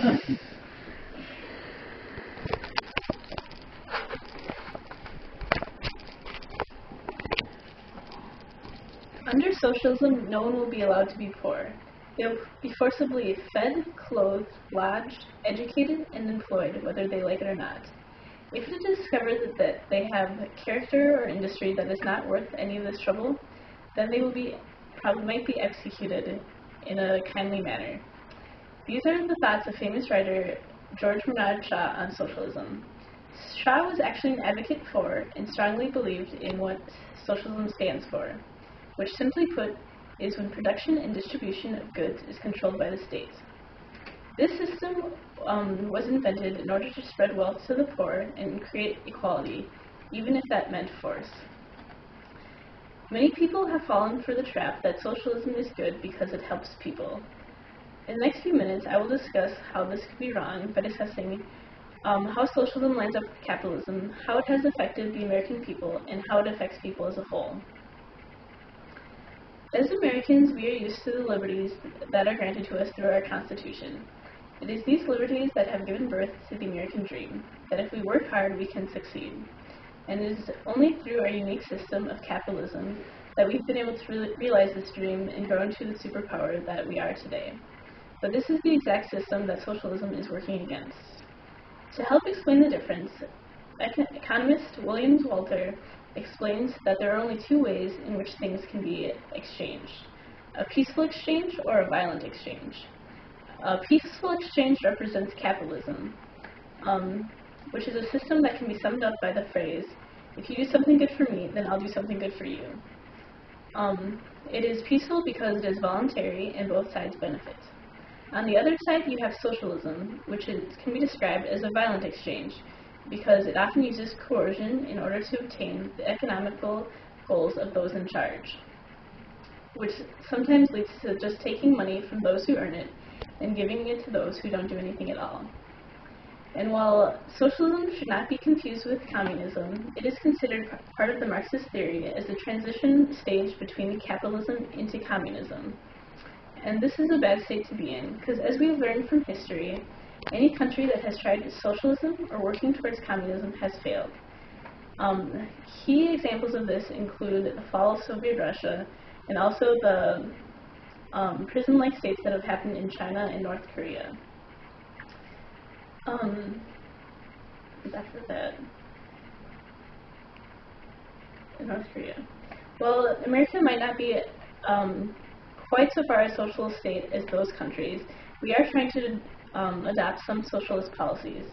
Under socialism, no one will be allowed to be poor. They will be forcibly fed, clothed, lodged, educated, and employed, whether they like it or not. If it is discovered that they have character or industry that is not worth any of this trouble, then they will might be executed in a kindly manner. These are the thoughts of famous writer George Bernard Shaw on socialism. Shaw was actually an advocate for and strongly believed in what socialism stands for, which simply put is when production and distribution of goods is controlled by the state. This system was invented in order to spread wealth to the poor and create equality, even if that meant force. Many people have fallen for the trap that socialism is good because it helps people. In the next few minutes, I will discuss how this could be wrong by discussing how socialism lines up with capitalism, how it has affected the American people, and how it affects people as a whole. As Americans, we are used to the liberties that are granted to us through our Constitution. It is these liberties that have given birth to the American dream, that if we work hard, we can succeed. And it is only through our unique system of capitalism that we've been able to realize this dream and grow into the superpower that we are today. But this is the exact system that socialism is working against. To help explain the difference, economist William Walter explains that there are only two ways in which things can be exchanged: a peaceful exchange or a violent exchange. A peaceful exchange represents capitalism, which is a system that can be summed up by the phrase, if you do something good for me, then I'll do something good for you. It is peaceful because it is voluntary and both sides benefit. On the other side, you have socialism, which can be described as a violent exchange, because it often uses coercion in order to obtain the economical goals of those in charge, which sometimes leads to just taking money from those who earn it and giving it to those who don't do anything at all. And while socialism should not be confused with communism, it is considered part of the Marxist theory as a transition stage between capitalism into communism. And this is a bad state to be in, because as we've learned from history, any country that has tried socialism or working towards communism has failed. Key examples of this include the fall of Soviet Russia and also the prison-like states that have happened in China and North Korea. After that, in North Korea. Well, America might not be quite so far a socialist state as those countries. We are trying to adopt some socialist policies.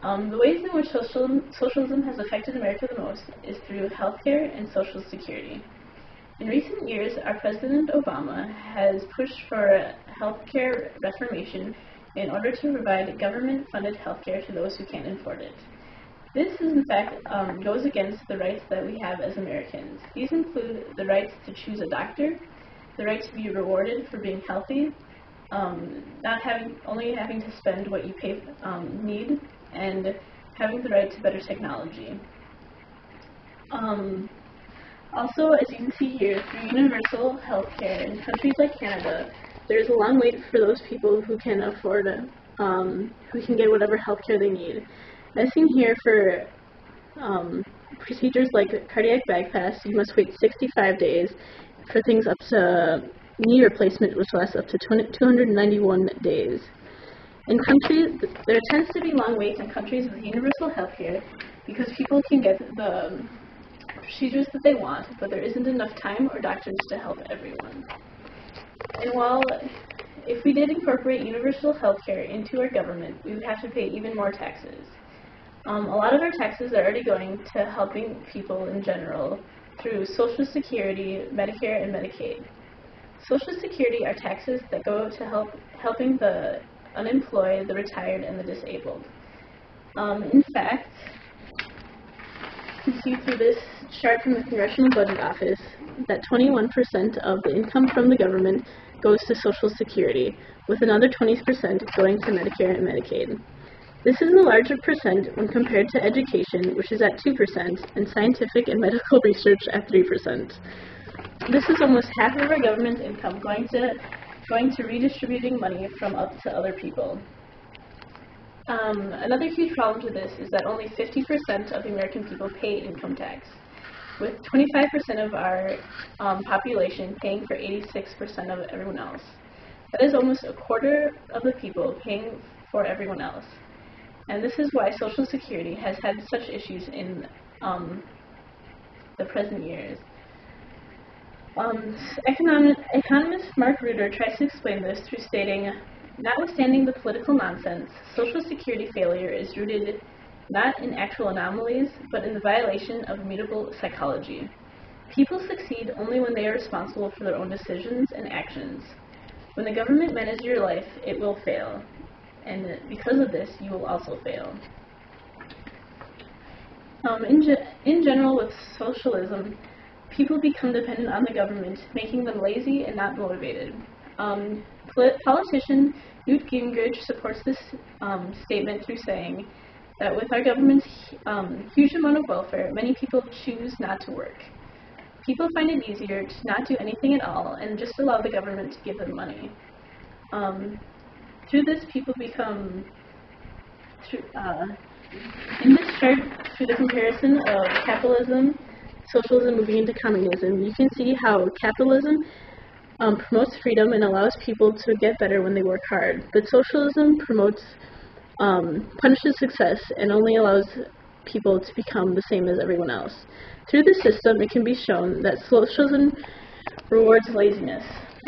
The ways in which socialism has affected America the most is through healthcare and social security. In recent years, our President Obama has pushed for healthcare reformation in order to provide government-funded healthcare to those who can't afford it. This, in fact, goes against the rights that we have as Americans. These include the rights to choose a doctor, the right to be rewarded for being healthy, only having to spend what you need, and having the right to better technology. Also, as you can see here, through universal health care in countries like Canada, there's a long wait for those people who can afford it, who can get whatever health care they need. As seen here, for procedures like cardiac bypass, you must wait 65 days. For things up to knee replacement, which lasts up to 291 days. In countries, there tends to be long waits in countries with universal health care because people can get the procedures that they want, but there isn't enough time or doctors to help everyone. And while if we did incorporate universal health care into our government, we would have to pay even more taxes. A lot of our taxes are already going to helping people in general through Social Security, Medicare, and Medicaid. Social Security are taxes that go to helping the unemployed, the retired, and the disabled. In fact, you can see through this chart from the Congressional Budget Office that 21% of the income from the government goes to Social Security, with another 20% going to Medicare and Medicaid. This is a larger percent when compared to education, which is at 2%, and scientific and medical research at 3%. This is almost half of our government income going to redistributing money from up to other people. Another huge problem to this is that only 50% of the American people pay income tax, with 25% of our population paying for 86% of everyone else. That is almost a quarter of the people paying for everyone else. And this is why Social Security has had such issues in the present years. Economist Mark Ruder tries to explain this through stating, notwithstanding the political nonsense, Social Security failure is rooted not in actual anomalies, but in the violation of immutable psychology. People succeed only when they are responsible for their own decisions and actions. When the government manages your life, it will fail. And because of this, you will also fail. In general, with socialism, people become dependent on the government, making them lazy and not motivated. Politician Newt Gingrich supports this statement through saying that with our government's huge amount of welfare, many people choose not to work. People find it easier to not do anything at all and just allow the government to give them money. Through this, people become, in this chart, through the comparison of capitalism, socialism moving into communism, you can see how capitalism promotes freedom and allows people to get better when they work hard, but socialism punishes success and only allows people to become the same as everyone else. Through this system, it can be shown that socialism rewards laziness,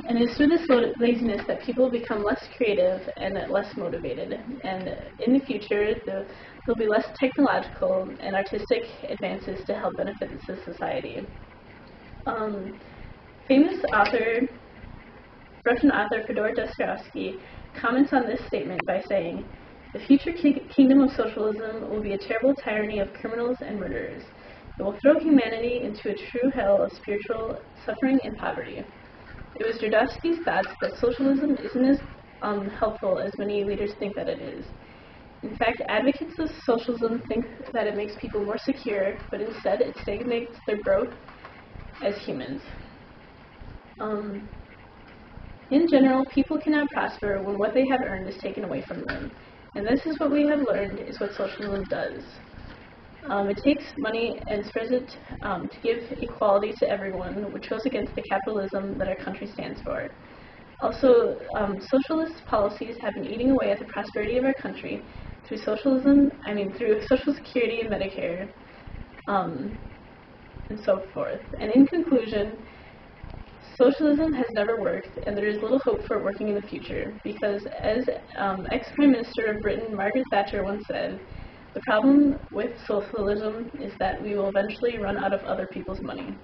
and it is through this laziness that people become less creative and less motivated, and in the future, there'll be less technological and artistic advances to help benefit the society. Famous Russian author Fyodor Dostoevsky comments on this statement by saying, "The future kingdom of socialism will be a terrible tyranny of criminals and murderers. It will throw humanity into a true hell of spiritual suffering and poverty." It was Dostoevsky's thoughts that socialism isn't as helpful as many leaders think that it is. In fact, advocates of socialism think that it makes people more secure, but instead it stagnates their growth as humans. In general, people cannot prosper when what they have earned is taken away from them. And this is what we have learned is what socialism does. It takes money and spreads it to give equality to everyone, which goes against the capitalism that our country stands for. Also, socialist policies have been eating away at the prosperity of our country through through Social Security and Medicare, and so forth. And in conclusion, socialism has never worked, and there is little hope for it working in the future, because as ex-Prime Minister of Britain Margaret Thatcher once said, the problem with socialism is that we will eventually run out of other people's money.